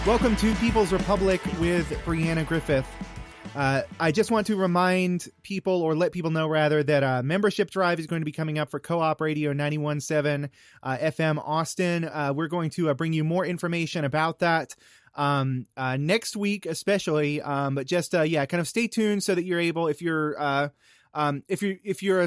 Welcome to People's Republic with Brianna Griffith. I just want to remind people, or let people know rather, that membership drive is going to be coming up for Co-op Radio 91.7 FM Austin. We're going to bring you more information about that next week, especially. But just kind of stay tuned so that you're able, if you're a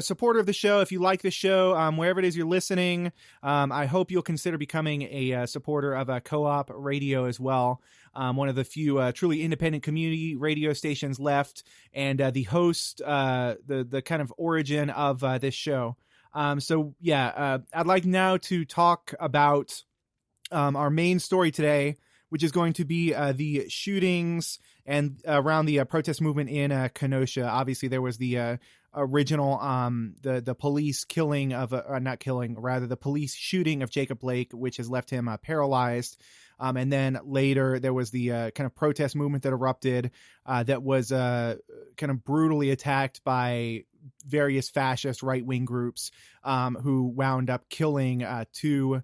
supporter of the show, if you like the show, wherever it is you're listening, I hope you'll consider becoming a supporter of Co-op Radio as well. One of the few truly independent community radio stations left, and the host, the kind of origin of this show. I'd like now to talk about our main story today, which is going to be the shootings and around the protest movement in Kenosha. Obviously, there was the original the police killing of the police shooting of Jacob Blake, which has left him paralyzed. And then later there was the kind of protest movement that erupted that was kind of brutally attacked by various fascist right-wing groups who wound up killing two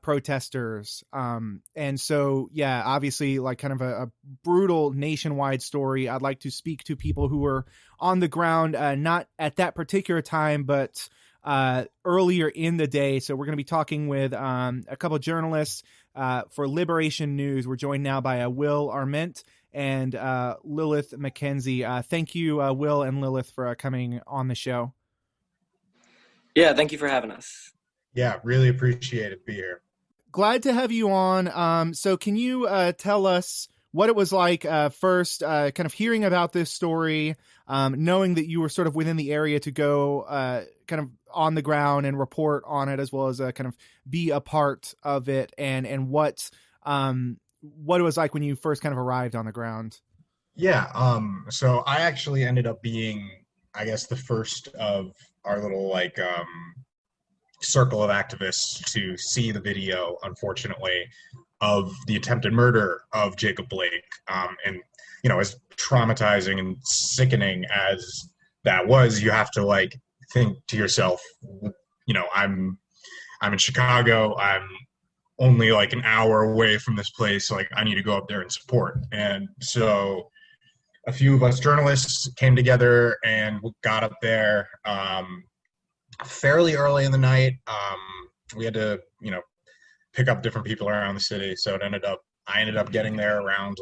protesters. And so, obviously, like kind of a brutal nationwide story. I'd like to speak to people who were on the ground, not at that particular time, but earlier in the day. So we're going to be talking with a couple of journalists for Liberation News. We're joined now by Will Arment and Lilith McKenzie. Thank you, Will and Lilith, for coming on the show. Yeah, thank you for having us. Yeah, really appreciate it. Be here. Glad to have you on. So can you tell us what it was like first, kind of hearing about this story, knowing that you were sort of within the area to go kind of on the ground and report on it, as well as kind of be a part of it, and what it was like when you first kind of arrived on the ground? Yeah, so I actually ended up being, I guess, the first of our little circle of activists to see the video, unfortunately, of the attempted murder of Jacob Blake. And, as traumatizing and sickening as that was, you have to think to yourself, I'm in Chicago. I'm only an hour away from this place. I need to go up there and support. And so a few of us journalists came together and got up there fairly early in the night. We had to, pick up different people around the city. So I ended up getting there around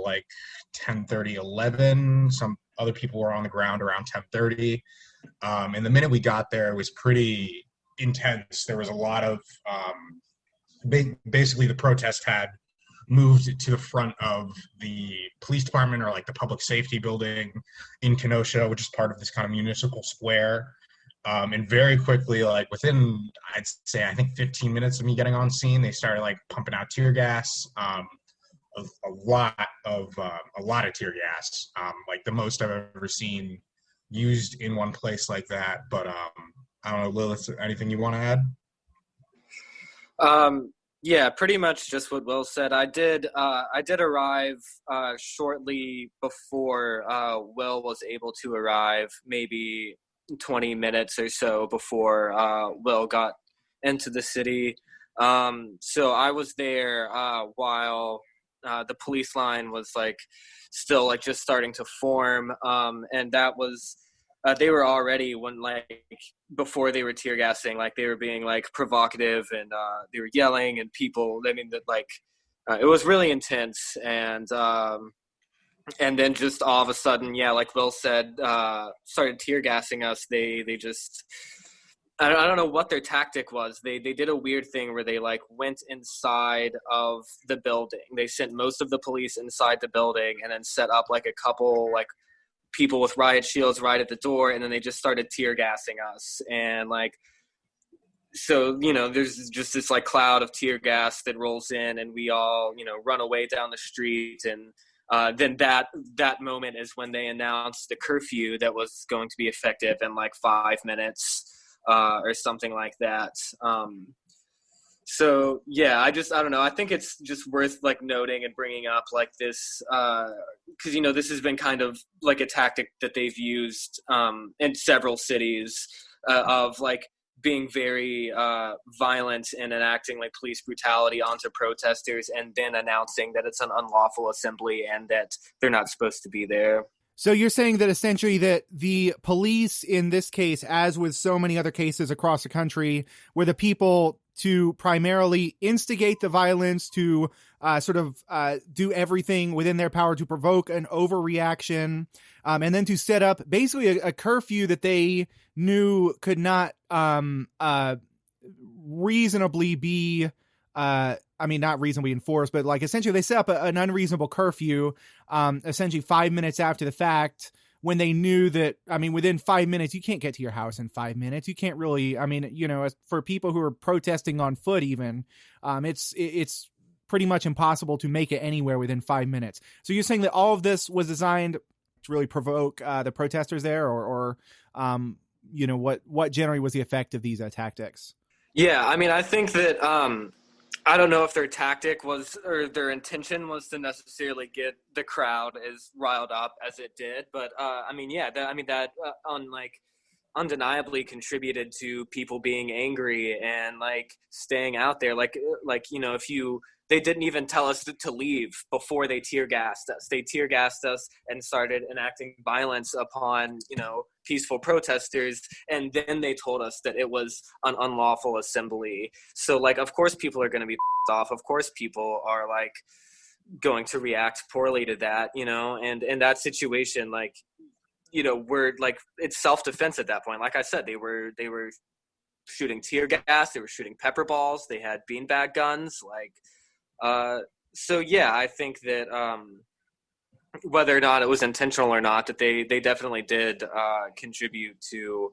10:30, 11. Some other people were on the ground around 10:30. And the minute we got there, it was pretty intense. There was a lot of, basically the protest had moved to the front of the police department, or the public safety building in Kenosha, which is part of this kind of municipal square. And very quickly, within, I'd say, I think 15 minutes of me getting on scene, they started pumping out tear gas, a lot of tear gas, the most I've ever seen used in one place like that. But I don't know, Lilith, anything you want to add? Yeah, pretty much just what Will said. I did arrive shortly before Will was able to arrive, maybe 20 minutes or so before Will got into the city. So I was there while the police line was still just starting to form. And that was, they were already, when before they were tear gassing, they were being provocative, and they were yelling, and people, it was really intense. And then just all of a sudden, like Will said, started tear gassing us. They just, I don't know what their tactic was. They did a weird thing where they went inside of the building. They sent most of the police inside the building, and then set up a couple people with riot shields right at the door. And then they just started tear gassing us. And so, there's just this cloud of tear gas that rolls in, and we all, run away down the street. And then that moment is when they announced the curfew that was going to be effective in 5 minutes or something like that. So yeah, I don't know. I think it's just worth noting and bringing up this because this has been kind of a tactic that they've used in several cities of being very violent and enacting like police brutality onto protesters, and then announcing that it's an unlawful assembly and that they're not supposed to be there. So you're saying that essentially that the police in this case, as with so many other cases across the country, were the people to primarily instigate the violence, to do everything within their power to provoke an overreaction, and then to set up basically a curfew that they knew could not reasonably be not reasonably enforced, but like essentially they set up an unreasonable curfew, essentially 5 minutes after the fact, when they knew that, within 5 minutes, you can't get to your house in 5 minutes. You can't really, for people who are protesting on foot even, it's pretty much impossible to make it anywhere within 5 minutes. So you're saying that all of this was designed to really provoke the protesters there, or what generally was the effect of these tactics? Yeah, I think that I don't know if their tactic was, or their intention was to necessarily get the crowd as riled up as it did, but that undeniably contributed to people being angry and like staying out there. They didn't even tell us to leave before they tear gassed us. They tear gassed us and started enacting violence upon, peaceful protesters. And then they told us that it was an unlawful assembly. So of course people are going to be pissed off. Of course people are going to react poorly to that, and in that situation, we're it's self-defense at that point. Like I said, they were shooting tear gas. They were shooting pepper balls. They had beanbag guns. I think that whether or not it was intentional or not, that they definitely did contribute to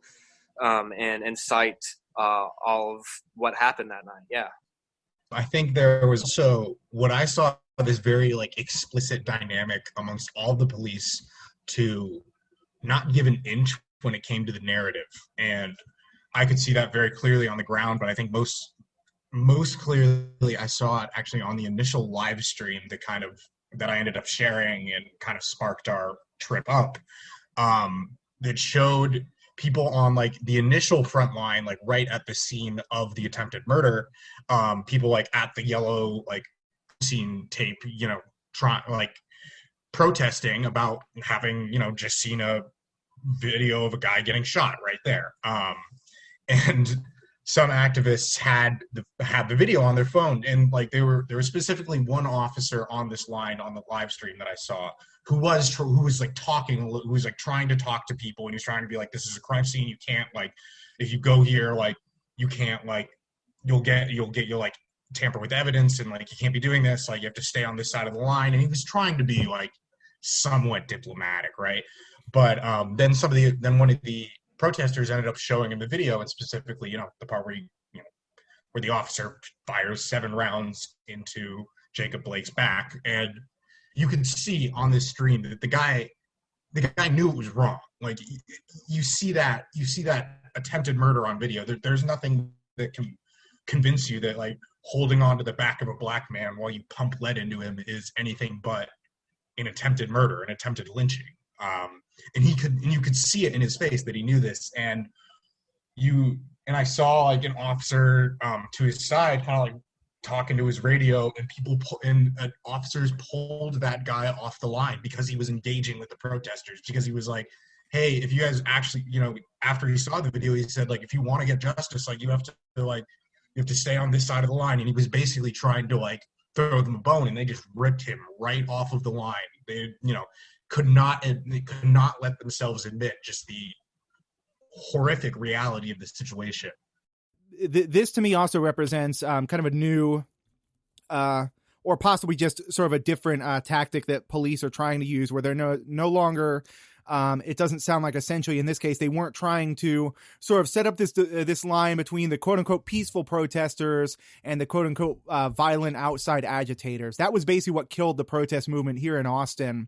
and incite all of what happened that night. Yeah. I think there was also what I saw, this very explicit dynamic amongst all the police to not give an inch when it came to the narrative. And I could see that very clearly on the ground, but I think most clearly I saw it actually on the initial live stream that I ended up sharing and kind of sparked our trip up, that showed people on the initial front line, right at the scene of the attempted murder, people at the yellow scene tape, protesting about having just seen a video of a guy getting shot right there, and some activists had the video on their phone, and there was specifically one officer on this line on the live stream that I saw who was talking, who was trying to talk to people, and he's trying to be this is a crime scene. You can't if you go here you can't you'll tamper with evidence, and you can't be doing this. You have to stay on this side of the line. And he was trying to be somewhat diplomatic, right? But then one of the protesters ended up showing him the video, and specifically, the part where where the officer fires 7 rounds into Jacob Blake's back, and you can see on this stream that the guy knew it was wrong. You see that attempted murder on video. There's nothing that can convince you that holding on to the back of a black man while you pump lead into him is anything but an attempted murder, an attempted lynching. And you could see it in his face that he knew this, and I saw an officer to his side kind of talking to his radio, and officers pulled that guy off the line because he was engaging with the protesters, because he was hey, if you guys actually, after he saw the video, he said if you want to get justice, you have to stay on this side of the line. And he was basically trying to throw them a bone, and they just ripped him right off of the line. They could not let themselves admit just the horrific reality of the situation. This to me also represents kind of a new or possibly just sort of a different tactic that police are trying to use, where they're no longer it doesn't sound like essentially in this case they weren't trying to sort of set up this line between the quote unquote peaceful protesters and the quote unquote violent outside agitators. That was basically what killed the protest movement here in Austin.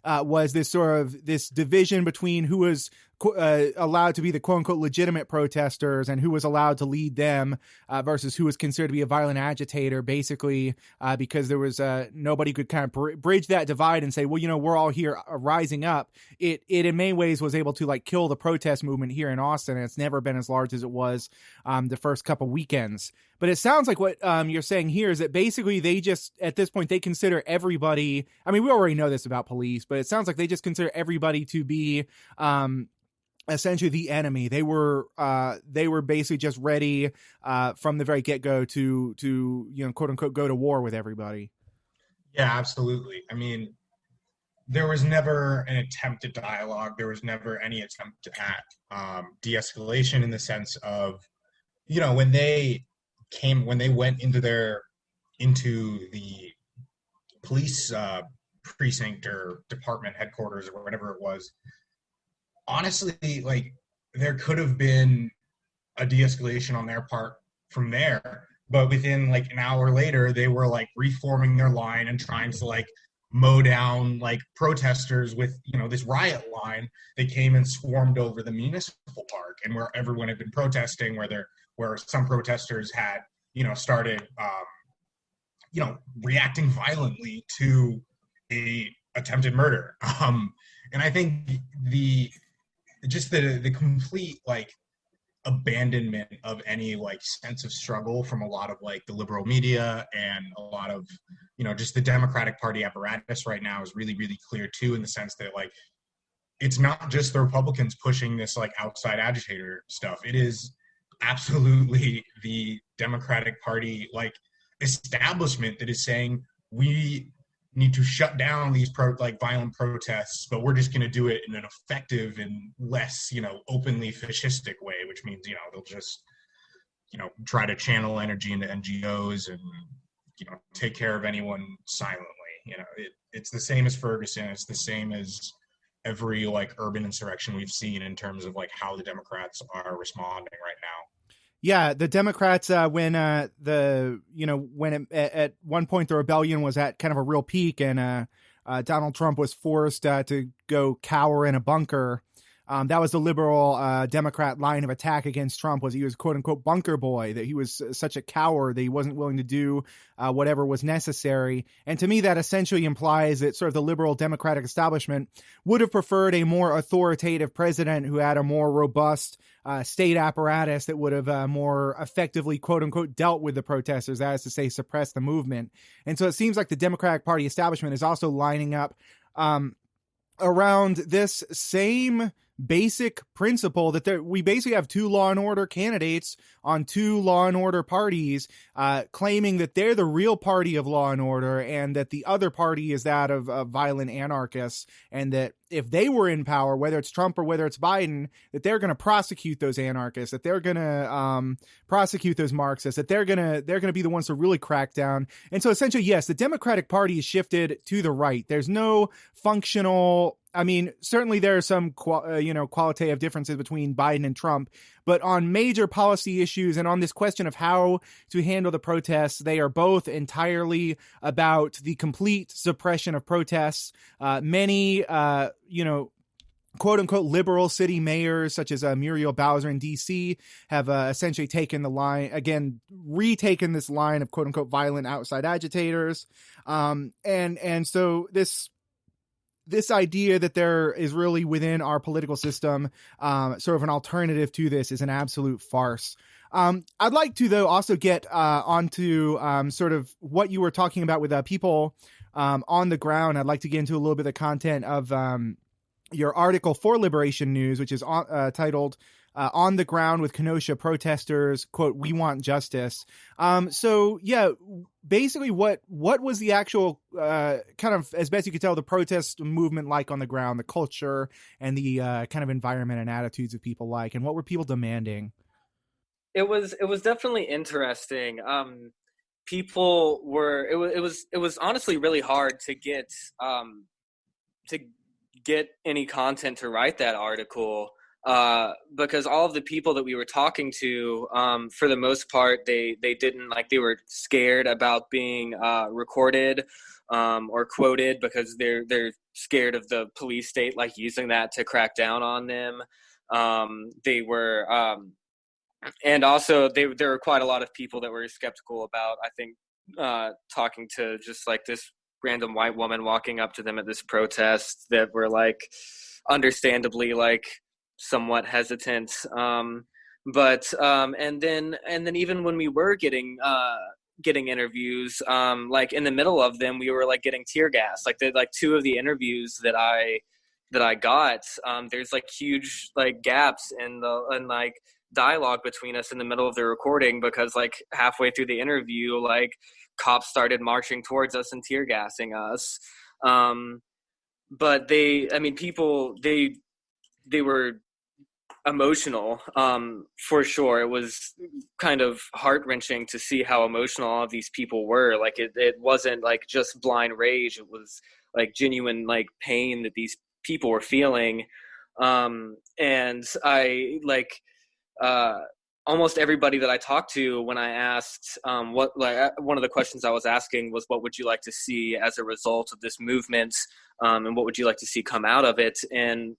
Was this sort of this division between who was allowed to be the quote unquote legitimate protesters and who was allowed to lead them versus who was considered to be a violent agitator, basically because there was nobody could kind of bridge that divide and say, well, we're all here rising up. It in many ways was able to like kill the protest movement here in Austin, and it's never been as large as it was the first couple weekends. But it sounds like what you're saying here is that basically they just, at this point, they consider everybody, I mean, we already know this about police, but it sounds like they just consider everybody to be essentially the enemy. They were basically just ready from the very get-go to quote unquote go to war with everybody. Yeah, absolutely. I mean, there was never an attempt at dialogue. There was never any attempt at de-escalation in the sense of, when they went into the police precinct or department headquarters or whatever it was, honestly, like, there could have been a de-escalation on their part from there, but within like an hour later, they were like reforming their line and trying to like mow down like protesters with this riot line. They came and swarmed over the municipal park and where everyone had been protesting, where some protesters had started reacting violently to a attempted murder. And I think the complete like abandonment of any like sense of struggle from a lot of like the liberal media and a lot of just the Democratic Party apparatus right now is really, really clear too, in the sense that like it's not just the Republicans pushing this like outside agitator stuff. It is absolutely the Democratic Party like establishment that is saying we need to shut down these violent protests, but we're just going to do it in an effective and less, openly fascistic way, which means, they'll just, try to channel energy into NGOs and, take care of anyone silently. It's the same as Ferguson. It's the same as every like urban insurrection we've seen in terms of like how the Democrats are responding right now. Yeah, the Democrats, at one point the rebellion was at kind of a real peak, and Donald Trump was forced to go cower in a bunker. That was the liberal Democrat line of attack against Trump, was he was quote unquote bunker boy, that he was such a coward that he wasn't willing to do whatever was necessary. And to me, that essentially implies that sort of the liberal Democratic establishment would have preferred a more authoritative president who had a more robust state apparatus that would have more effectively, quote unquote, dealt with the protesters, that is to say, suppress the movement. And so it seems like the Democratic Party establishment is also lining up around this same basic principle that we basically have two law and order candidates on two law and order parties claiming that they're the real party of law and order and that the other party is that of violent anarchists, and that if they were in power, whether it's Trump or whether it's Biden, that they're going to prosecute those anarchists, that they're going to prosecute those Marxists, that they're going to be the ones to really crack down. And so essentially, yes, the Democratic Party is shifted to the right. There's no functional, I mean, certainly there are some qualitative differences between Biden and Trump, but on major policy issues and on this question of how to handle the protests, they are both entirely about the complete suppression of protests. Many, quote unquote liberal city mayors such as Muriel Bowser in DC have essentially taken the line, again, retaken this line of quote unquote violent outside agitators. And so this idea that there is really within our political system sort of an alternative to this is an absolute farce. I'd like to, though, also get onto sort of what you were talking about with people on the ground. I'd like to get into a little bit of the content of your article for Liberation News, which is titled On the Ground with Kenosha Protesters, quote, "We Want Justice." So, yeah, basically what was the actual kind of, as best you could tell, the protest movement like on the ground, the culture and the kind of environment and attitudes of people like, and what were people demanding? It was definitely interesting. People were, it was honestly really hard to get any content to write that article, because all of the people that we were talking to, for the most part, they didn't, like, they were scared about being recorded or quoted because they're scared of the police state like using that to crack down on them. They were, and also there were quite a lot of people that were skeptical about, I think, talking to just like this random white woman walking up to them at this protest, that were like understandably like somewhat hesitant. But and then even when we were getting interviews, like in the middle of them, we were like getting tear gas. Like two of the interviews that I got, there's like huge like gaps in like dialogue between us in the middle of the recording, because like halfway through the interview, like cops started marching towards us and tear gassing us. But people, they were emotional, for sure. It was kind of heart-wrenching to see how emotional all of these people were. Like it wasn't like just blind rage. It was like genuine like pain that these people were feeling. And I like almost everybody that I talked to, when I asked one of the questions I was asking was, what would you like to see as a result of this movement, and what would you like to see come out of it? And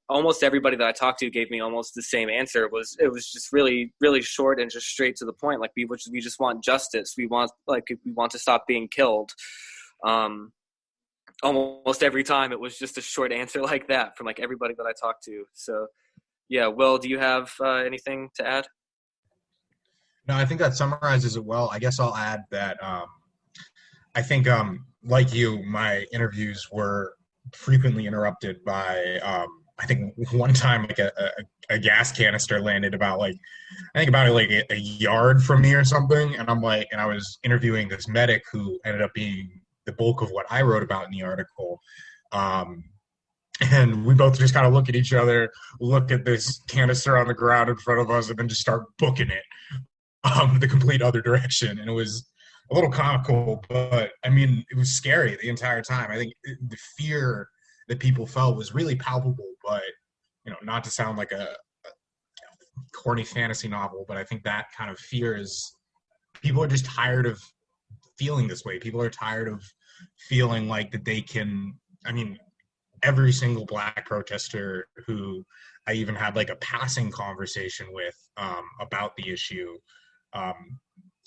almost everybody that I talked to gave me almost the same answer. It was just really, really short and just straight to the point. Like we just want justice. We want to stop being killed. Almost every time it was just a short answer like that from like everybody that I talked to. So yeah, Will, do you have anything to add? No, I think that summarizes it well. I guess I'll add that I think, like you, my interviews were frequently interrupted by, I think one time like a gas canister landed about like a yard from me or something. And I was interviewing this medic who ended up being the bulk of what I wrote about in the article. And we both just kind of look at each other, look at this canister on the ground in front of us, and then just start booking it the complete other direction. And it was a little comical, but I mean, it was scary the entire time. I think the fear that people felt was really palpable, but, you know, not to sound like a corny fantasy novel, but I think that kind of fear is, people are just tired of feeling this way. People are tired of feeling like that they can, I mean, every single Black protester who I even had like a passing conversation with about the issue,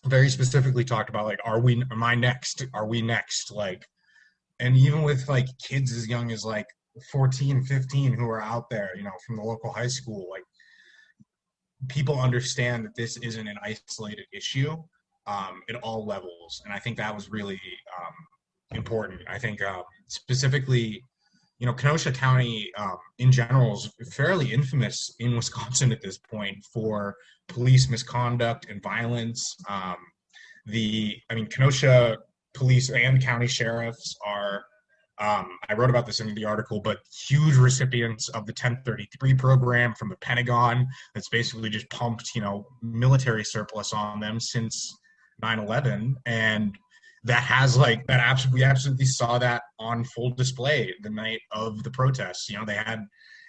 very specifically talked about like, are we next? Like, and even with like kids as young as like 14, 15 who are out there, you know, from the local high school, like people understand that this isn't an isolated issue at all levels. And I think that was really important. I think specifically, you know, Kenosha County in general is fairly infamous in Wisconsin at this point for police misconduct and violence. Kenosha police and county sheriffs are, I wrote about this in the article, but huge recipients of the 1033 program from the Pentagon that's basically just pumped, you know, military surplus on them since 9/11. And that has like that we absolutely saw that on full display the night of the protests. You know, they had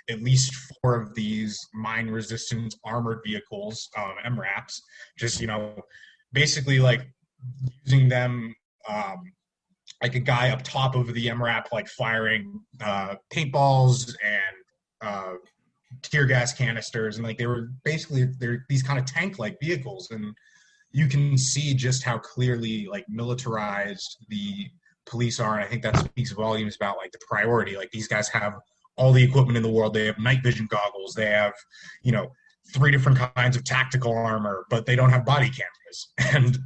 at least 4 of these mine resistant armored vehicles, MRAPs, just, you know, basically like using them like a guy up top of the MRAP, like firing paintballs and tear gas canisters, and like they're these kind of tank-like vehicles, and you can see just how clearly like militarized the police are. And I think that speaks volumes about like the priority. Like these guys have all the equipment in the world. They have night vision goggles. They have, you know, 3 different kinds of tactical armor, but they don't have body cameras. And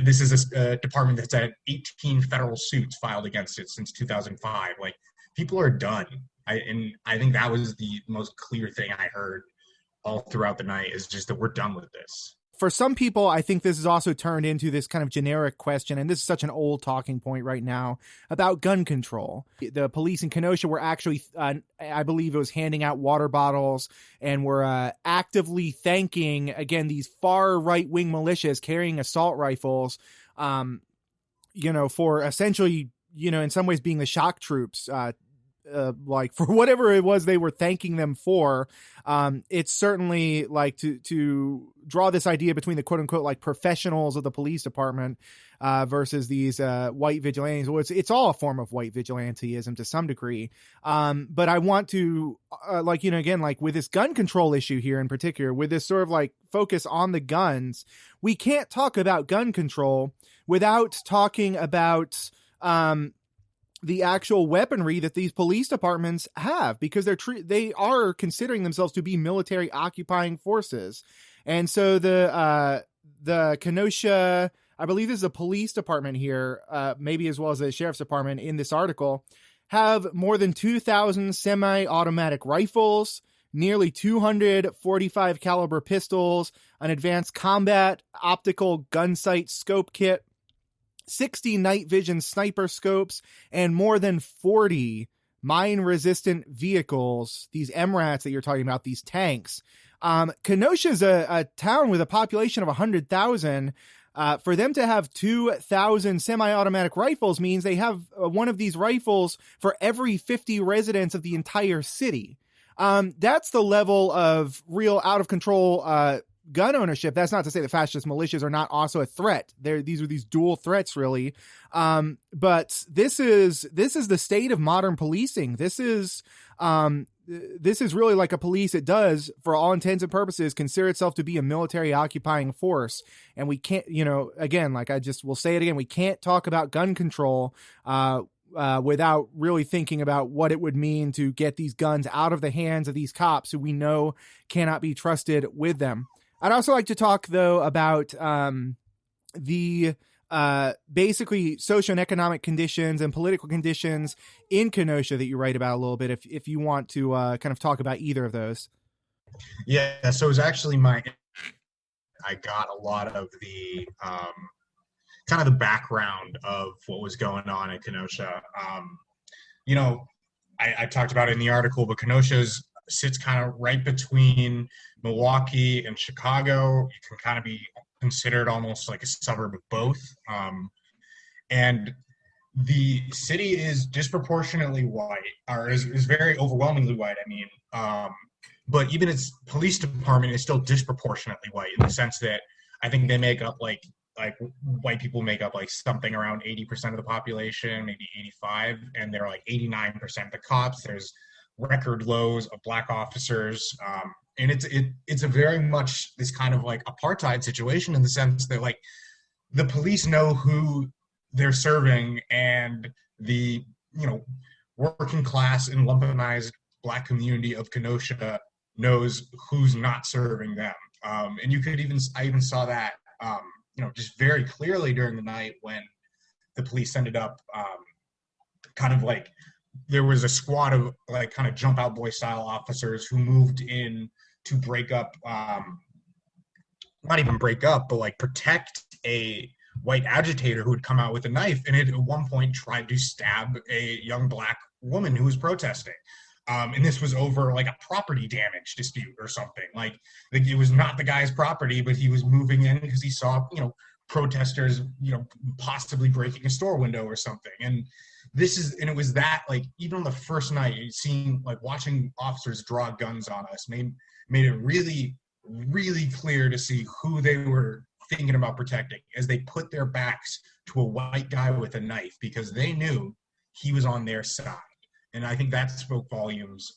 this is a department that's had 18 federal suits filed against it since 2005. Like people are done. And I think that was the most clear thing I heard all throughout the night, is just that we're done with this. For some people, I think this has also turned into this kind of generic question, and this is such an old talking point right now, about gun control. The police in Kenosha were actually, I believe it was handing out water bottles, and were actively thanking, again, these far right-wing militias carrying assault rifles, you know, for essentially, you know, in some ways being the shock troops like for whatever it was they were thanking them for. It's certainly like to draw this idea between the quote unquote like professionals of the police department versus these white vigilantes. Well, it's all a form of white vigilanteism to some degree. But I want to like, you know, again, like with this gun control issue here in particular, with this sort of like focus on the guns, we can't talk about gun control without talking about the actual weaponry that these police departments have, because they are considering themselves to be military occupying forces. And so the Kenosha, I believe this is a police department here, maybe as well as the sheriff's department in this article, have more than 2,000 semi-automatic rifles, nearly 245 caliber pistols, an advanced combat optical gun sight scope kit, 60 night vision sniper scopes, and more than 40 mine-resistant vehicles, these MRATs that you're talking about, these tanks. Kenosha is a town with a population of 100,000. For them to have 2,000 semi-automatic rifles means they have one of these rifles for every 50 residents of the entire city. That's the level of real out-of-control gun ownership. That's not to say that fascist militias are not also a threat. These are these dual threats, really. But this is the state of modern policing. This is really like a police that does, for all intents and purposes, consider itself to be a military occupying force. And we can't, you know, again, like I just will say it again, we can't talk about gun control without really thinking about what it would mean to get these guns out of the hands of these cops who we know cannot be trusted with them. I'd also like to talk, though, about the basically socio and economic conditions and political conditions in Kenosha that you write about a little bit, if you want to kind of talk about either of those. Yeah, so it was actually I got a lot of the kind of the background of what was going on in Kenosha. You know, I talked about it in the article, but Kenosha sits kind of right between Milwaukee and Chicago. You can kind of be considered almost like a suburb of both. And the city is disproportionately white, or is very overwhelmingly white, I mean. But even its police department is still disproportionately white in the sense that I think they make up like white people make up like something around 80% of the population, maybe 85, and they're like 89% of the cops. There's record lows of black officers, and it's a very much this kind of like apartheid situation in the sense that like the police know who they're serving, and the, you know, working class and lumpenized black community of Kenosha knows who's not serving them. And I even saw that you know, just very clearly during the night when the police ended up kind of like, there was a squad of like kind of jump out boy style officers who moved in to break up, not even break up, but like protect a white agitator who had come out with a knife and had at one point tried to stab a young black woman who was protesting. And this was over like a property damage dispute or something. Like it was not the guy's property, but he was moving in because he saw, you know, protesters, you know, possibly breaking a store window or something. And it was that, like, even on the first night, seeing, like, watching officers draw guns on us made it really, really clear to see who they were thinking about protecting as they put their backs to a white guy with a knife because they knew he was on their side. And I think that spoke volumes.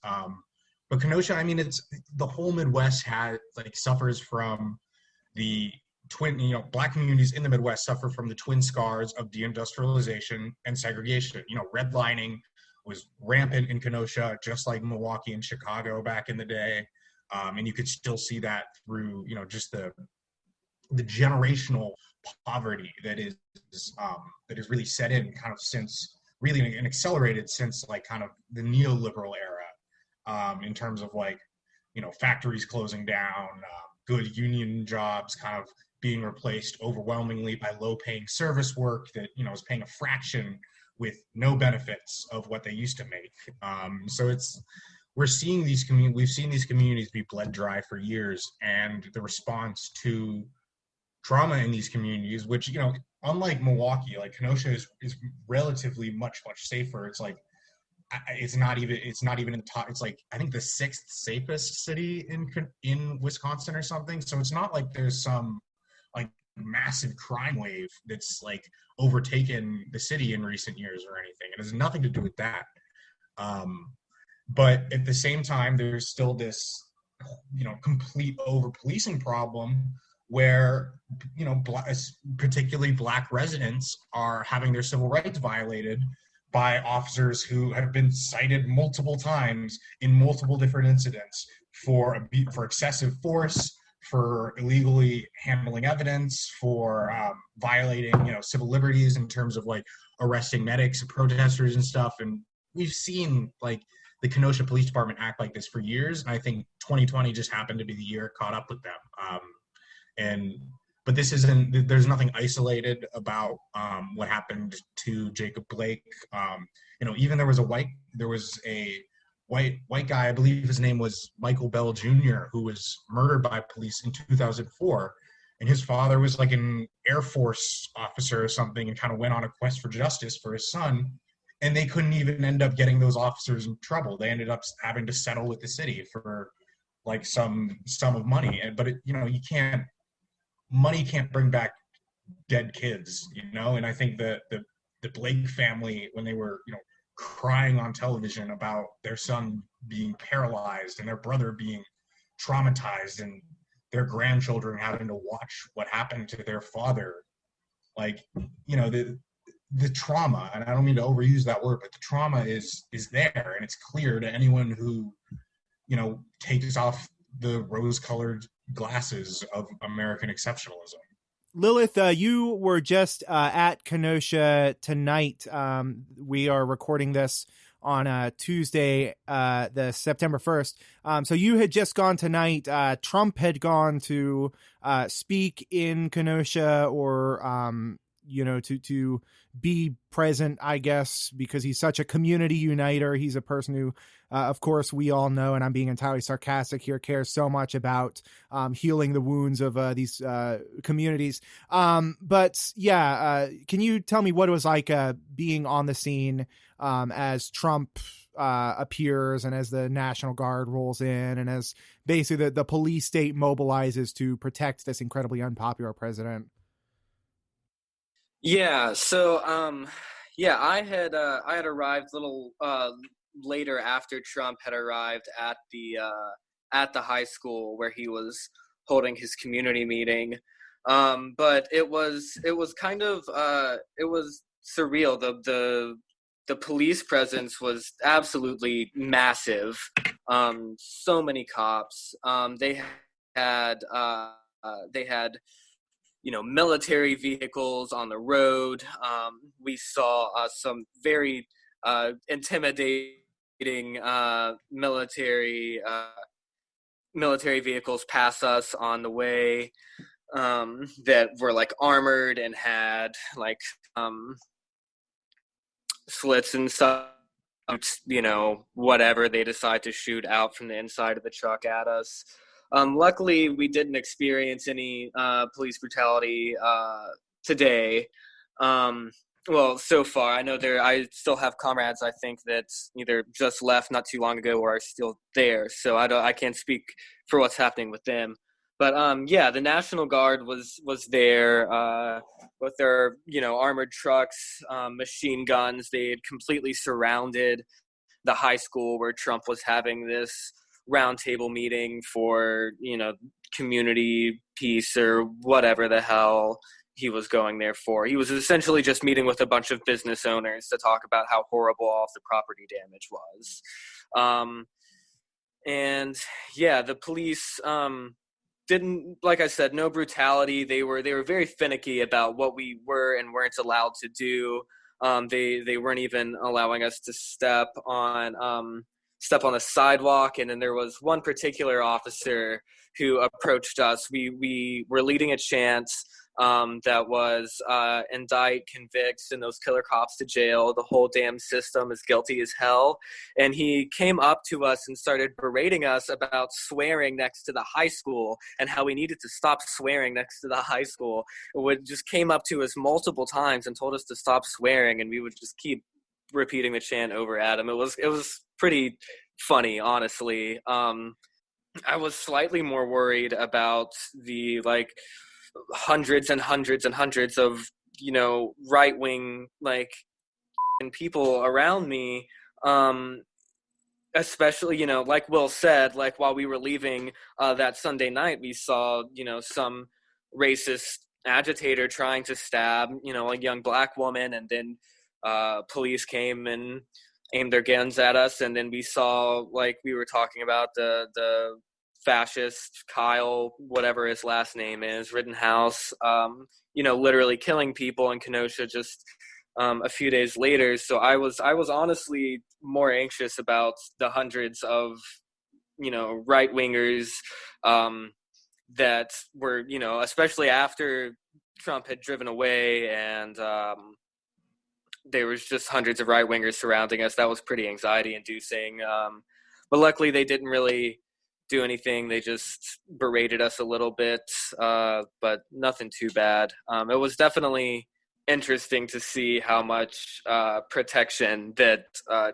But Kenosha, I mean, it's the whole Midwest suffers from the black communities in the Midwest suffer from the twin scars of deindustrialization and segregation. You know, redlining was rampant in Kenosha, just like Milwaukee and Chicago back in the day. And you could still see that through, you know, just the generational poverty that is really set in kind of since really and accelerated since like kind of the neoliberal era, in terms of like, you know, factories closing down, good union jobs kind of being replaced overwhelmingly by low-paying service work that, you know, is paying a fraction with no benefits of what they used to make. So we've seen these communities be bled dry for years, and the response to trauma in these communities, which, you know, unlike Milwaukee, like Kenosha is relatively much safer. It's like it's not even in the top. It's like, I think the 6th safest city in Wisconsin or something. So it's not like there's some like massive crime wave that's like overtaken the city in recent years or anything. It has nothing to do with that. But at the same time, there's still this, complete over-policing problem where, particularly Black residents are having their civil rights violated by officers who have been cited multiple times in multiple different incidents for excessive force, for illegally handling evidence, for violating, civil liberties in terms of like arresting medics and protesters and stuff. And we've seen like the Kenosha Police Department act like this for years. And I think 2020 just happened to be the year it caught up with them. But this isn't, there's nothing isolated about what happened to Jacob Blake. Even there was a white guy, I believe his name was Michael Bell Jr., who was murdered by police in 2004. And his father was like an Air Force officer or something and kind of went on a quest for justice for his son. And they couldn't even end up getting those officers in trouble. They ended up having to settle with the city for like some sum of money. But money can't bring back dead kids, And I think the Blake family, when they were, crying on television about their son being paralyzed and their brother being traumatized and their grandchildren having to watch what happened to their father, like, the trauma, and I don't mean to overuse that word, but the trauma is there, and it's clear to anyone who, takes off the rose-colored glasses of American exceptionalism. Lilith, you were just at Kenosha tonight. We are recording this on Tuesday, the September 1st. So you had just gone tonight. Trump had gone to speak in Kenosha, or to be present, I guess, because he's such a community uniter. He's a person who, of course, we all know, and I'm being entirely sarcastic here, cares so much about healing the wounds of these communities. But yeah, can you tell me what it was like being on the scene as Trump appears and as the National Guard rolls in and as basically the police state mobilizes to protect this incredibly unpopular president? Yeah, so I had arrived a little later after Trump had arrived at the high school where he was holding his community meeting. But it was kind of it was surreal. The police presence was absolutely massive. So many cops. They had military vehicles on the road. We saw some very intimidating military vehicles pass us on the way, that were like armored and had like slits and stuff. Whatever they decide to shoot out from the inside of the truck at us. Luckily, we didn't experience any police brutality today. Well, so far, I know I still have comrades, I think, that either just left not too long ago or are still there. So I can't speak for what's happening with them. But the National Guard was there with their armored trucks, machine guns. They had completely surrounded the high school where Trump was having this roundtable meeting for community peace or whatever the hell he was going there for. He was essentially just meeting with a bunch of business owners to talk about how horrible all of the property damage was. The police didn't, like I said, no brutality. They were very finicky about what we were and weren't allowed to do. They weren't even allowing us to step on the sidewalk. And then there was one particular officer who approached us. We were leading a chant that was indict, convict, send those killer cops to jail. The whole damn system is guilty as hell. And he came up to us and started berating us about swearing next to the high school and how we needed to stop swearing next to the high school. It just came up to us multiple times and told us to stop swearing, and we would just keep repeating the chant over at him. It was pretty funny, honestly. I was slightly more worried about the like hundreds and hundreds and hundreds of, you know, right-wing like people around me, especially, you know, like Will said, like while we were leaving that Sunday night, we saw, you know, some racist agitator trying to stab, you know, a young black woman, and then police came and aimed their guns at us. And then we saw, like we were talking about, the fascist Kyle, whatever his last name is, Rittenhouse, you know, literally killing people in Kenosha just a few days later. So I was honestly more anxious about the hundreds of, you know, right wingers that were, you know, especially after Trump had driven away, and there was just hundreds of right wingers surrounding us. That was pretty anxiety inducing. But luckily they didn't really do anything. They just berated us a little bit, but nothing too bad. It was definitely interesting to see how much protection that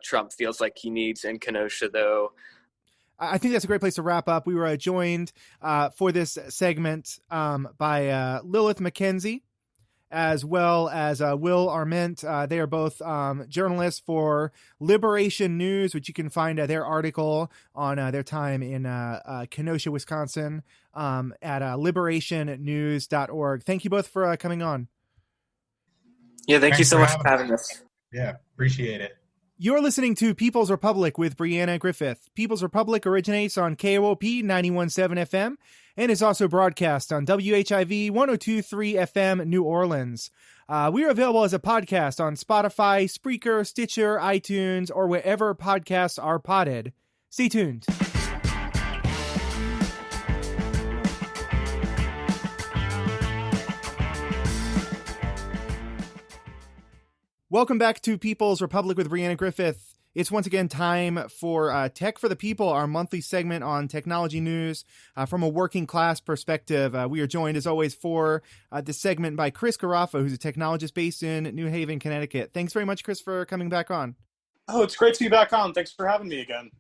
Trump feels like he needs in Kenosha, though. I think that's a great place to wrap up. We were joined for this segment by Lilith McKenzie, as well as Will Arment. They are both journalists for Liberation News, which you can find their article on their time in Kenosha, Wisconsin, at liberationnews.org. Thank you both for coming on. Yeah, thank you Thanks so for much for having us. Yeah, appreciate it. You're listening to People's Republic with Brianna Griffith. People's Republic originates on KOOP 91.7 FM and is also broadcast on WHIV 102.3 FM New Orleans. We are available as a podcast on Spotify, Spreaker, Stitcher, iTunes, or wherever podcasts are podded. Stay tuned. Welcome back to People's Republic with Brianna Griffith. It's once again time for Tech for the People, our monthly segment on technology news from a working class perspective. We are joined, as always, for this segment by Chris Garaffa, who's a technologist based in New Haven, Connecticut. Thanks very much, Chris, for coming back on. Oh, it's great to be back on. Thanks for having me again.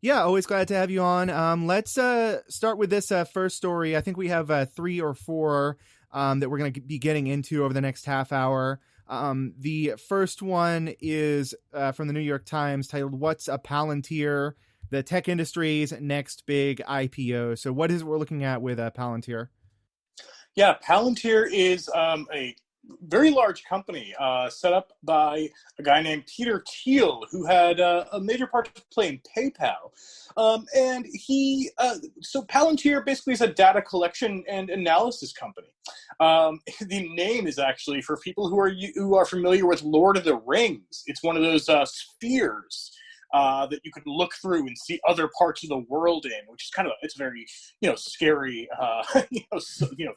Yeah, always glad to have you on. Let's start with this first story. I think we have 3 or 4 that we're going to be getting into over the next half hour. The first one is from the New York Times, titled "What's a Palantir? The Tech Industry's Next Big IPO." So what is it we're looking at with Palantir? Yeah, Palantir is a very large company set up by a guy named Peter Thiel, who had a major part to play in PayPal. And so Palantir basically is a data collection and analysis company. The name is actually, for people who are familiar with Lord of the Rings, it's one of those spheres that you could look through and see other parts of the world in, which is it's a very, scary,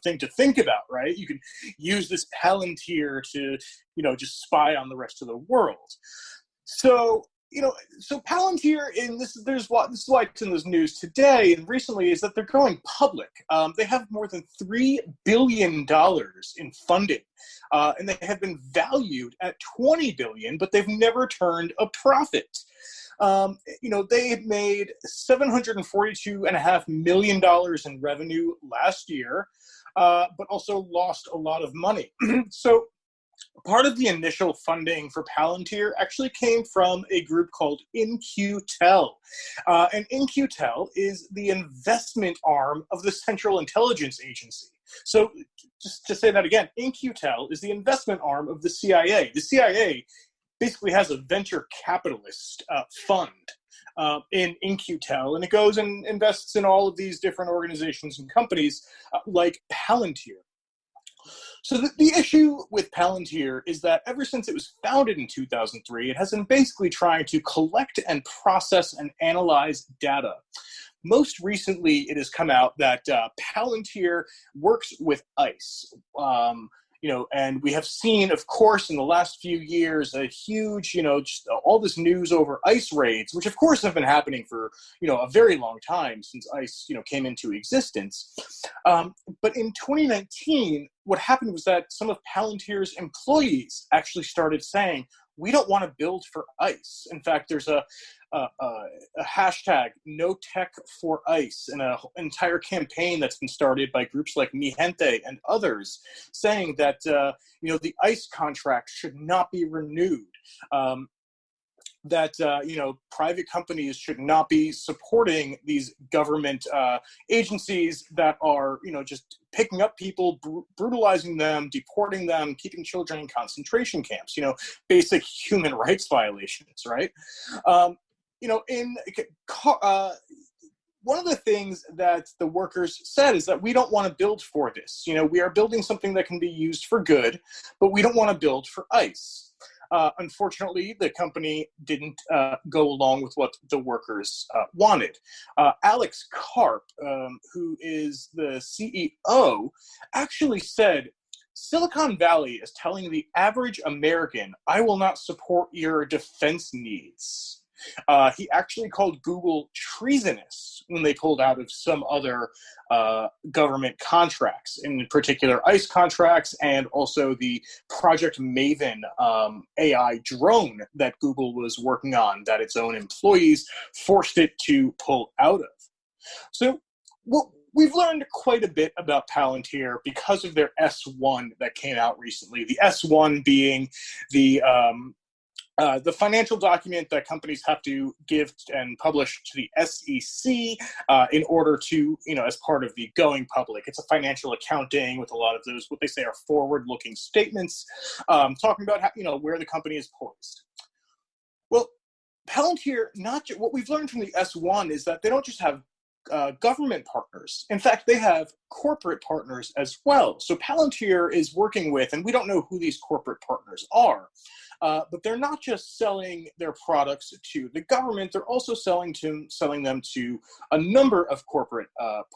thing to think about, right? You can use this Palantir to, just spy on the rest of the world. So Palantir, this is why it's in the news today and recently, is that they're going public. They have more than $3 billion in funding, and they have been valued at $20 billion, but they've never turned a profit. They had made $742.5 million in revenue last year, but also lost a lot of money. So part of the initial funding for Palantir actually came from a group called In-Q-Tel. And In-Q-Tel is the investment arm of the Central Intelligence Agency. So just to say that again, In-Q-Tel is the investment arm of the CIA. The CIA basically has a venture capitalist fund in In-Q-Tel, and it goes and invests in all of these different organizations and companies like Palantir. So the issue with Palantir is that ever since it was founded in 2003, it has been basically trying to collect and process and analyze data. Most recently, it has come out that Palantir works with ICE. And we have seen, of course, in the last few years, a huge, just all this news over ICE raids, which of course have been happening for, a very long time since ICE, came into existence. But in 2019, what happened was that some of Palantir's employees actually started saying, we don't want to build for ICE. In fact, there's a hashtag no tech for ICE and an entire campaign that's been started by groups like Mi Gente and others saying that the ICE contract should not be renewed. That private companies should not be supporting these government agencies that are just picking up people, brutalizing them, deporting them, keeping children in concentration camps. Basic human rights violations, right? One of the things that the workers said is that we don't want to build for this. We are building something that can be used for good, but we don't want to build for ICE. Unfortunately, the company didn't go along with what the workers wanted. Alex Karp, who is the CEO, actually said, Silicon Valley is telling the average American, I will not support your defense needs. He actually called Google treasonous when they pulled out of some other government contracts, in particular ICE contracts, and also the Project Maven AI drone that Google was working on that its own employees forced it to pull out of. So we've learned quite a bit about Palantir because of their S1 that came out recently. The S1 being the financial document that companies have to give and publish to the SEC in order to, as part of the going public. It's a financial accounting with a lot of those, what they say are forward-looking statements, talking about how, where the company is poised. Well, Palantir, what we've learned from the S1 is that they don't just have government partners. In fact, they have corporate partners as well. So Palantir is working with, and we don't know who these corporate partners are, but they're not just selling their products to the government, they're also selling them to a number of corporate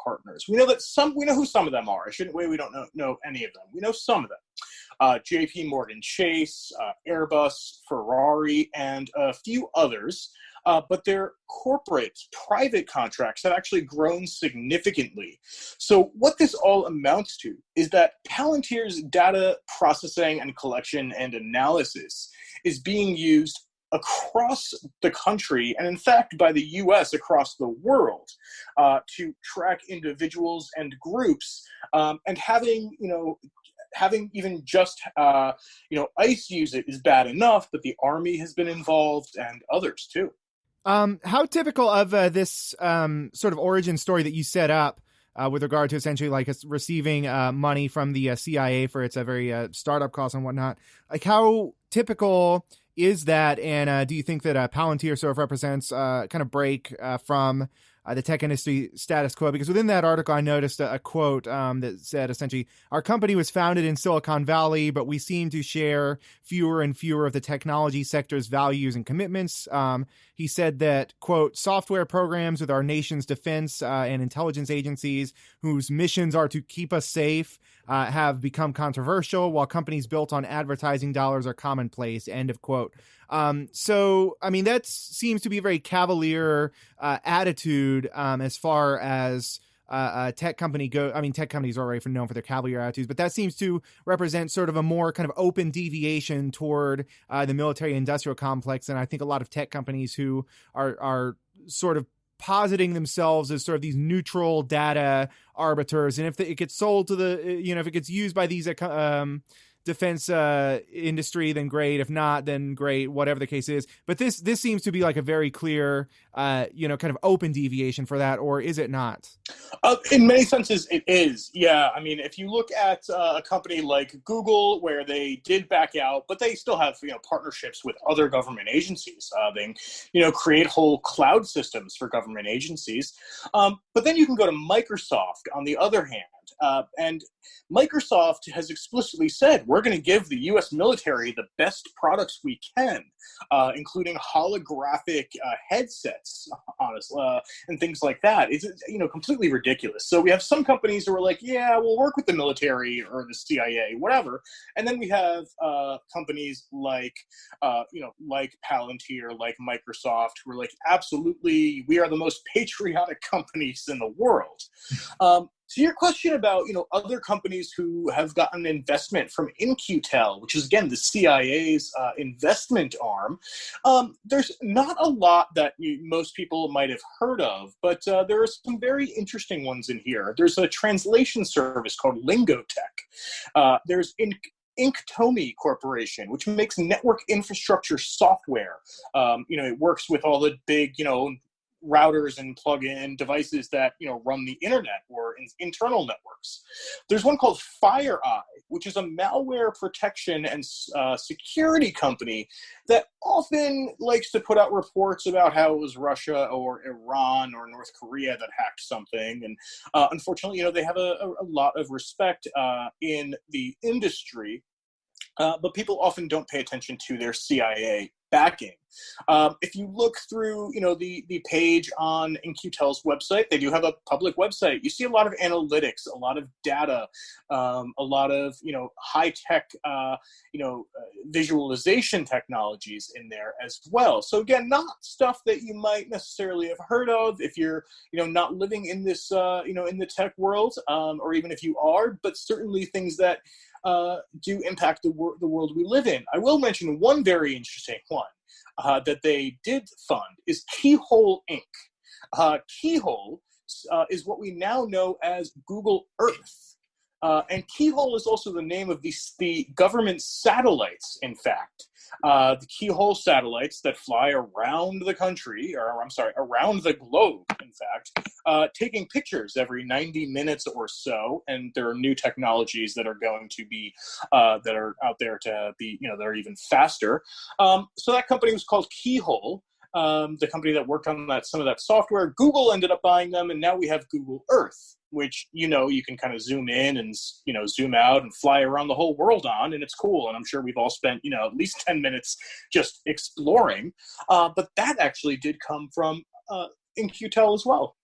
partners. We know who some of them are. I shouldn't say we don't know any of them. We know some of them. JP Morgan Chase, Airbus, Ferrari, and a few others. But their corporate, private contracts have actually grown significantly. So what this all amounts to is that Palantir's data processing and collection and analysis is being used across the country, and in fact by the US across the world, to track individuals and groups, and having even just ICE use it is bad enough, but the Army has been involved and others too. How typical of this sort of origin story that you set up with regard to essentially like receiving money from the CIA for its very startup costs and whatnot, like how typical is that? And do you think that Palantir sort of represents kind of break from the tech industry status quo? Because within that article, I noticed a quote that said essentially, our company was founded in Silicon Valley, but we seem to share fewer and fewer of the technology sector's values and commitments. He said that, quote, software programs with our nation's defense and intelligence agencies whose missions are to keep us safe have become controversial, while companies built on advertising dollars are commonplace, end of quote. So, I mean, that seems to be a very cavalier attitude as far as tech company go. I mean, tech companies are already known for their cavalier attitudes, but that seems to represent sort of a more kind of open deviation toward the military industrial complex. And I think a lot of tech companies who are sort of positing themselves as sort of these neutral data arbiters. And if it gets sold to if it gets used by these defense industry, then great. If not, then great, whatever the case is. But this seems to be like a very clear, kind of open deviation for that, or is it not? In many senses, it is. Yeah. I mean, if you look at a company like Google, where they did back out, but they still have, partnerships with other government agencies. They, create whole cloud systems for government agencies. But then you can go to Microsoft on the other hand. And Microsoft has explicitly said, we're going to give the U.S. military the best products we can, including holographic headsets, honestly, and things like that. It's, completely ridiculous. So we have some companies who are like, yeah, we'll work with the military or the CIA, whatever. And then we have companies like Palantir, like Microsoft, who are like, absolutely, we are the most patriotic companies in the world. So your question about, other companies who have gotten investment from In-Q-Tel, which is, again, the CIA's investment arm, there's not a lot that most people might have heard of, but there are some very interesting ones in here. There's a translation service called Lingotech. There's Inktomi Corporation, which makes network infrastructure software. It works with all the big, routers and plug-in devices that run the internet or internal networks. There's one called FireEye, which is a malware protection and security company that often likes to put out reports about how it was Russia or Iran or North Korea that hacked something. And unfortunately, they have a lot of respect in the industry, but people often don't pay attention to their CIA backing. If you look through, the page on In-Q-Tel's website, they do have a public website. You see a lot of analytics, a lot of data, a lot of, high-tech, visualization technologies in there as well. So again, not stuff that you might necessarily have heard of if you're, not living in this, in the tech world, or even if you are, but certainly things that do impact the world we live in. I will mention one very interesting one that they did fund is Keyhole Inc. Keyhole is what we now know as Google Earth. And Keyhole is also the name of the government satellites, in fact. The Keyhole satellites that fly around the country, around the globe, in fact, taking pictures every 90 minutes or so. And there are new technologies that are going to be, that are out there to be, that are even faster. So that company was called Keyhole. The company that worked on some of that software. Google ended up buying them, and now we have Google Earth, which, you can kind of zoom in and, zoom out and fly around the whole world on, and it's cool. And I'm sure we've all spent, at least 10 minutes just exploring. But that actually did come from In-Q-Tel as well.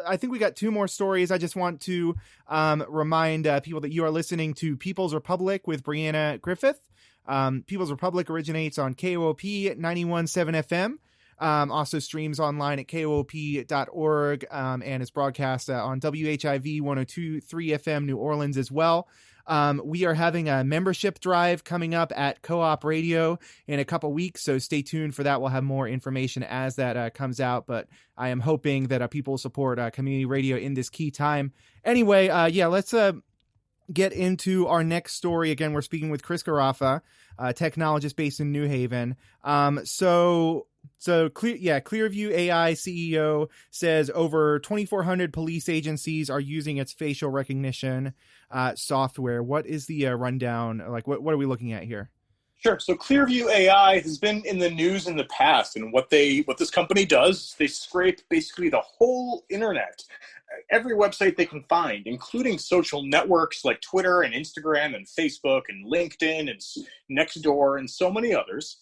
I think we got two more stories. I just want to remind people that you are listening to People's Republic with Brianna Griffith. People's Republic originates on KOOP 91.7 FM. Also streams online at koop.org and is broadcast on WHIV 102.3 FM New Orleans as well. We are having a membership drive coming up at Co-op Radio in a couple weeks, so stay tuned for that. We'll have more information as that comes out, but I am hoping that people will support community radio in this key time. Anyway, let's get into our next story. Again, we're speaking with Chris Carafa, technologist based in New Haven. So Clearview AI CEO says over 2,400 police agencies are using its facial recognition software. What is the rundown? Like, what are we looking at here? Sure. So Clearview AI has been in the news in the past, and what this company does, they scrape basically the whole internet, every website they can find, including social networks like Twitter and Instagram and Facebook and LinkedIn and Nextdoor and so many others.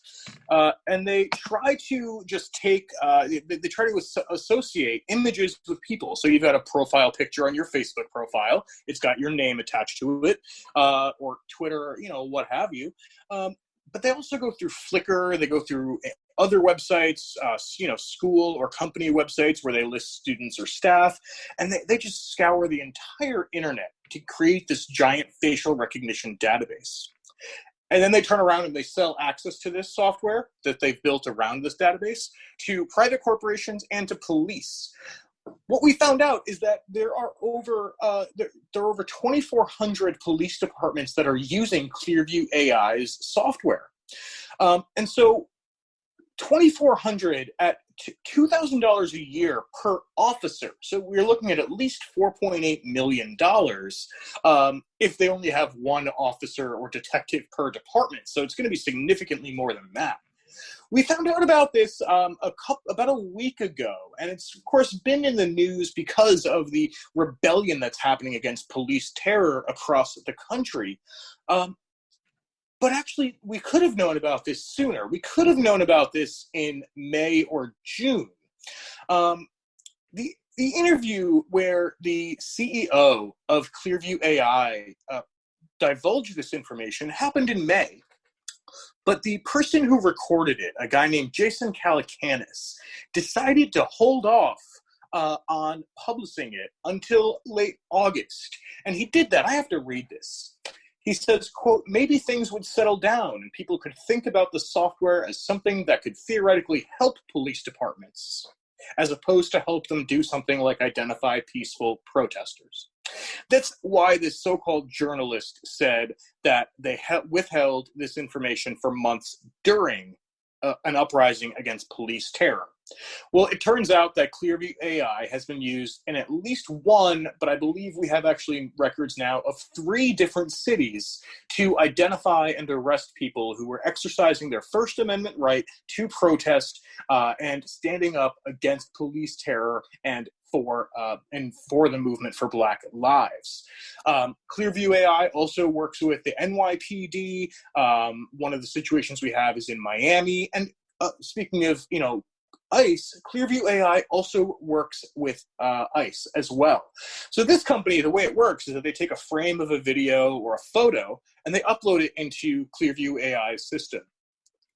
And they try to just take, they try to associate images with people. So you've got a profile picture on your Facebook profile. It's got your name attached to it, or Twitter, what have you. But they also go through Flickr. They go through other websites, school or company websites where they list students or staff. And they just scour the entire internet to create this giant facial recognition database. And then they turn around and they sell access to this software that they've built around this database to private corporations and to police. What we found out is that there are over 2,400 police departments that are using Clearview AI's software. And so 2,400 at $2,000 a year per officer. So we're looking at least $4.8 million if they only have one officer or detective per department. So it's going to be significantly more than that. We found out about this about a week ago, and it's, of course, been in the news because of the rebellion that's happening against police terror across the country. But actually, we could have known about this sooner. We could have known about this in May or June. The interview where the CEO of Clearview AI divulged this information happened in May. But the person who recorded it, a guy named Jason Calacanis, decided to hold off on publishing it until late August. And he did that. I have to read this. He says, quote, maybe things would settle down and people could think about the software as something that could theoretically help police departments, as opposed to help them do something like identify peaceful protesters. That's why this so-called journalist said that they withheld this information for months during an uprising against police terror. Well, it turns out that Clearview AI has been used in at least one, but I believe we have actually records now of 3 different cities to identify and arrest people who were exercising their First Amendment right to protest and standing up against police terror and for the movement for Black lives. Clearview AI also works with the NYPD. One of the situations we have is in Miami. And speaking of, ICE, Clearview AI also works with ICE as well. So this company, the way it works is that they take a frame of a video or a photo and they upload it into Clearview AI's system.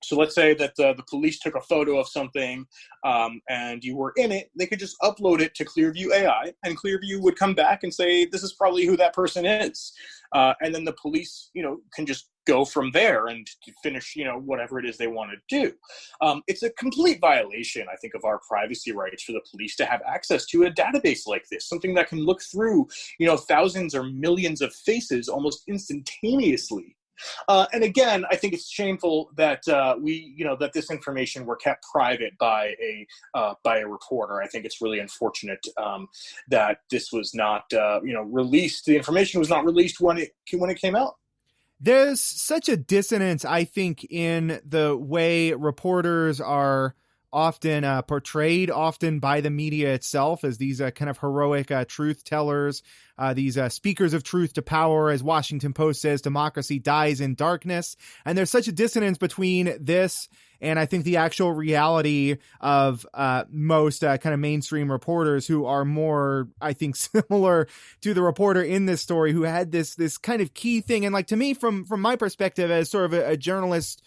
So let's say that the police took a photo of something and you were in it, they could just upload it to Clearview AI and Clearview would come back and say, this is probably who that person is. And then the police, can just go from there and finish, whatever it is they want to do. It's a complete violation, I think, of our privacy rights for the police to have access to a database like this, something that can look through, thousands or millions of faces almost instantaneously. And again, I think it's shameful that that this information were kept private by a reporter. I think it's really unfortunate that this was not released. The information was not released when it came out. There's such a dissonance, I think, in the way reporters are often portrayed, often by the media itself, as these kind of heroic truth tellers, these speakers of truth to power. As Washington Post says, democracy dies in darkness. And there's such a dissonance between this and I think the actual reality of most kind of mainstream reporters who are more, I think, similar to the reporter in this story who had this kind of key thing. And like, to me, from my perspective as sort of a journalist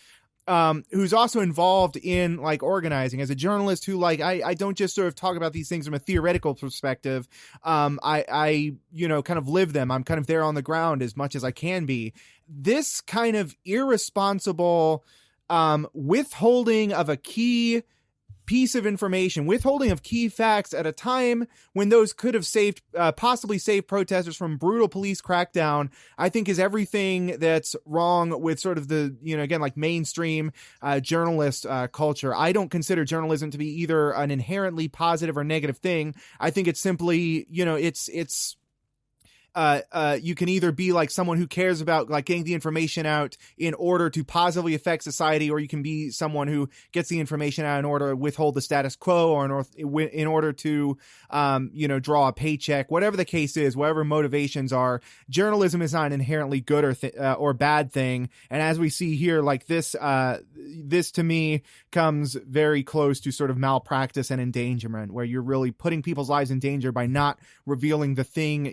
who's also involved in like organizing, as a journalist who I don't just sort of talk about these things from a theoretical perspective. I kind of live them. I'm kind of there on the ground as much as I can be. This kind of irresponsible withholding of a key piece of information, withholding of key facts at a time when those could have possibly saved protesters from brutal police crackdown, I think is everything that's wrong with sort of the, again, like mainstream journalist culture. I don't consider journalism to be either an inherently positive or negative thing. I think it's simply, it's you can either be like someone who cares about like getting the information out in order to positively affect society, or you can be someone who gets the information out in order to withhold the status quo, or in order to, draw a paycheck. Whatever the case is, whatever motivations are, journalism is not an inherently good or bad thing. And as we see here, like this to me comes very close to sort of malpractice and endangerment, where you're really putting people's lives in danger by not revealing the thing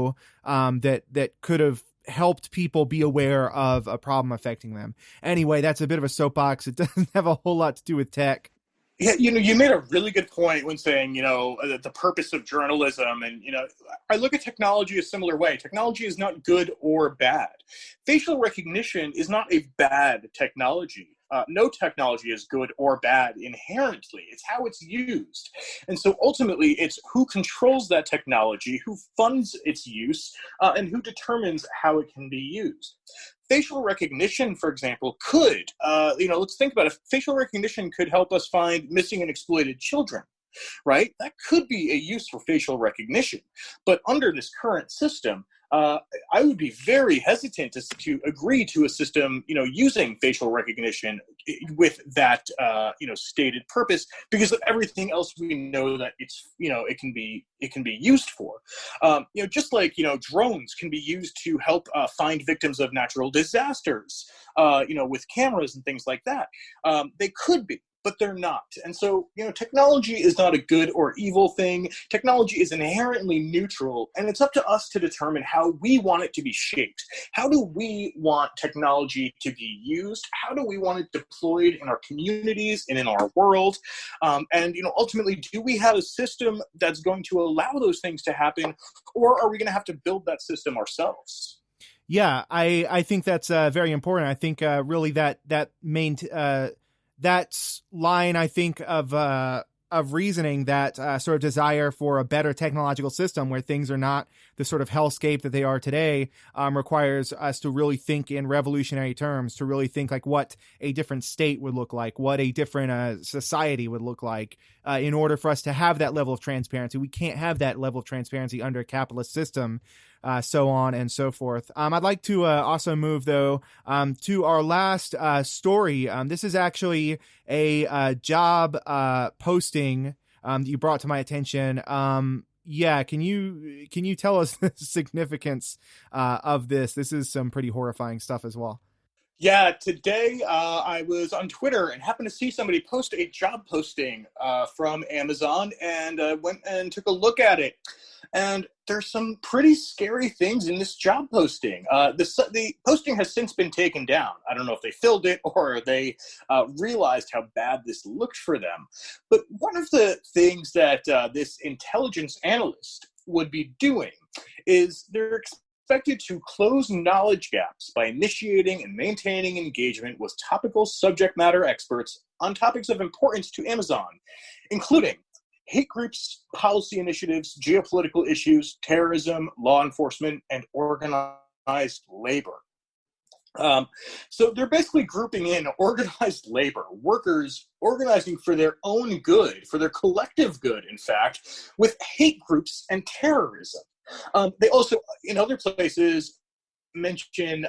that could have helped people be aware of a problem affecting them. Anyway, that's a bit of a soapbox. It doesn't have a whole lot to do with tech. Yeah, you made a really good point when saying, the purpose of journalism. And, I look at technology a similar way. Technology is not good or bad. Facial recognition is not a bad technology. No technology is good or bad inherently. It's how it's used. And so ultimately, it's who controls that technology, who funds its use, and who determines how it can be used. Facial recognition, for example, could, let's think about it. Facial recognition could help us find missing and exploited children, right? That could be a use for facial recognition. But under this current system, I would be very hesitant to agree to a system, using facial recognition with that, stated purpose, because of everything else we know that it's, it can be used for. Just like, drones can be used to help find victims of natural disasters, with cameras and things like that. They could be. but they're not. And so, technology is not a good or evil thing. Technology is inherently neutral, and it's up to us to determine how we want it to be shaped. How do we want technology to be used? How do we want it deployed in our communities and in our world? And ultimately, do we have a system that's going to allow those things to happen, or are we going to have to build that system ourselves? Yeah, I think that's very important. I think really that line, I think, of reasoning, that sort of desire for a better technological system where things are not the sort of hellscape that they are today, requires us to really think in revolutionary terms, to really think like what a different state would look like, what a different society would look like, in order for us to have that level of transparency. We can't have that level of transparency under a capitalist system, so on and so forth. I'd like to also move, though, to our last story. This is actually a job posting that you brought to my attention. Yeah, can you tell us the significance of this? This is some pretty horrifying stuff as well. Yeah, today I was on Twitter and happened to see somebody post a job posting from Amazon, and went and took a look at it. And there's some pretty scary things in this job posting. The posting has since been taken down. I don't know if they filled it or they realized how bad this looked for them. But one of the things that this intelligence analyst would be doing is they're expected to close knowledge gaps by initiating and maintaining engagement with topical subject matter experts on topics of importance to Amazon, including hate groups, policy initiatives, geopolitical issues, terrorism, law enforcement, and organized labor. So they're basically grouping in organized labor, workers organizing for their own good, for their collective good, in fact, with hate groups and terrorism. They also, in other places, mention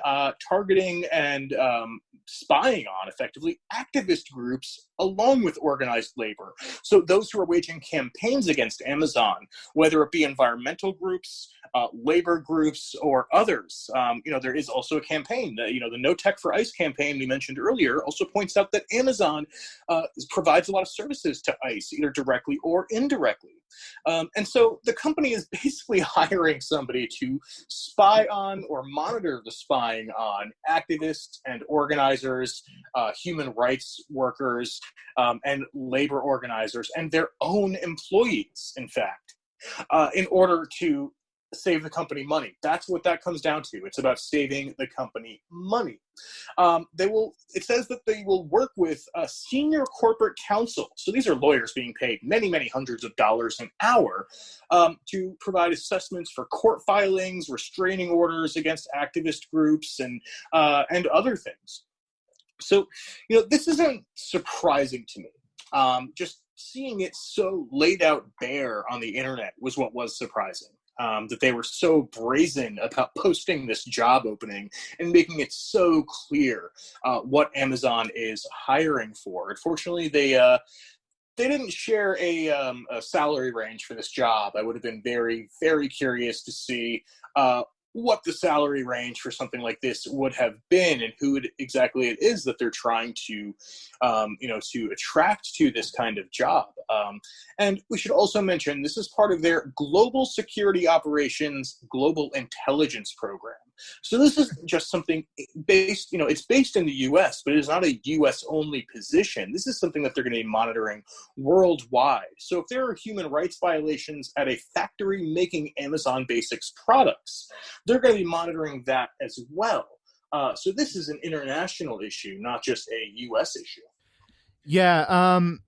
targeting and spying on, effectively, activist groups along with organized labor. So those who are waging campaigns against Amazon, whether it be environmental groups, labor groups, or others. There is also a campaign, the No Tech for ICE campaign we mentioned earlier also points out that Amazon provides a lot of services to ICE, either directly or indirectly. And so the company is basically hiring somebody to spy on or monitor the spying on activists and organizers, human rights workers, and labor organizers, and their own employees, in fact, in order to save the company money. That's what that comes down to. It's about saving the company money. It says that they will work with a senior corporate counsel. So these are lawyers being paid many, many hundreds of dollars an hour to provide assessments for court filings, restraining orders against activist groups, and other things. So, this isn't surprising to me. Just seeing it so laid out bare on the internet was what was surprising. That they were so brazen about posting this job opening and making it so clear what Amazon is hiring for. Unfortunately, they didn't share a salary range for this job. I would have been very, very curious to see what the salary range for something like this would have been, and who exactly it is that they're trying to, to attract to this kind of job. And we should also mention this is part of their Global Security Operations Global Intelligence Program. So this is just something based, it's based in the U.S., but it is not a U.S.-only position. This is something that they're going to be monitoring worldwide. So if there are human rights violations at a factory making Amazon Basics products, they're going to be monitoring that as well. So this is an international issue, not just a U.S. issue. Yeah,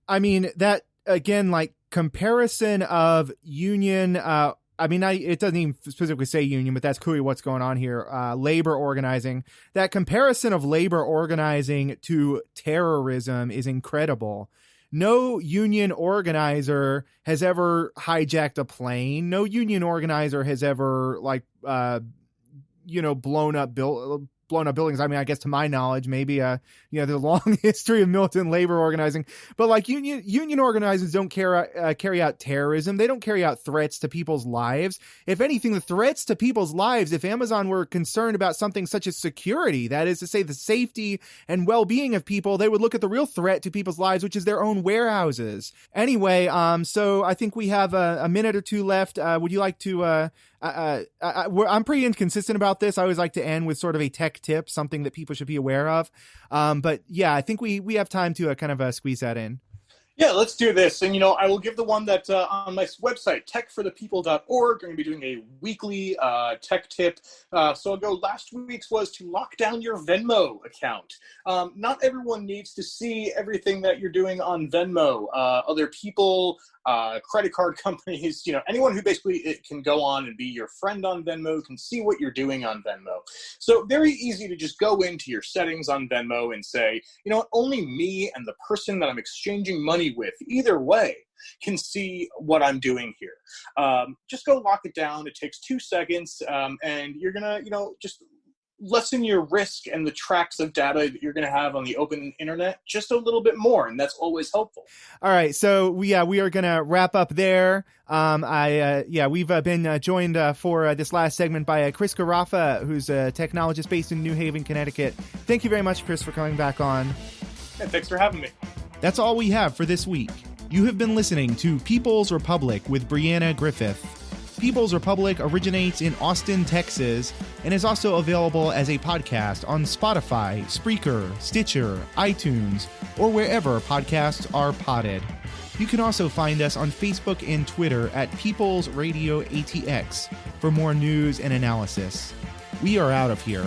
I mean, that, again, like, comparison of union, it doesn't even specifically say union, but that's clearly what's going on here. Labor organizing. That comparison of labor organizing to terrorism is incredible. No union organizer has ever hijacked a plane. No union organizer has ever, blown up blown up buildings. I mean, I guess to my knowledge, maybe, there's a long history of militant labor organizing, but like union organizers don't carry out terrorism. They don't carry out threats to people's lives. If anything, the threats to people's lives, if Amazon were concerned about something such as security, that is to say the safety and well-being of people, they would look at the real threat to people's lives, which is their own warehouses. Anyway, so I think we have a minute or two left. Would you like to, I'm pretty inconsistent about this. I always like to end with sort of a tech tip, something that people should be aware of. But yeah, I think we have time to kind of squeeze that in. Yeah, let's do this. And, I will give the one that on my website, techforthepeople.org, I'm going to be doing a weekly tech tip. So I'll go, last week's was to lock down your Venmo account. Not everyone needs to see everything that you're doing on Venmo. Other people, credit card companies, anyone who basically can go on and be your friend on Venmo can see what you're doing on Venmo. So very easy to just go into your settings on Venmo and say, only me and the person that I'm exchanging money with, either way, can see what I'm doing here. Just go lock it down. It takes 2 seconds, and you're gonna, just lessen your risk and the tracks of data that you're going to have on the open internet just a little bit more, and that's always helpful. All right, so we are going to wrap up there. We've been joined for this last segment by Chris Carafa, who's a technologist based in New Haven, Connecticut. Thank you very much, Chris, for coming back on. Yeah, thanks for having me. That's all we have for this week. You have been listening to People's Republic with Brianna Griffith. People's Republic originates in Austin, Texas, and is also available as a podcast on Spotify, Spreaker, Stitcher, iTunes, or wherever podcasts are podded. You can also find us on Facebook and Twitter at People's Radio ATX for more news and analysis. We are out of here.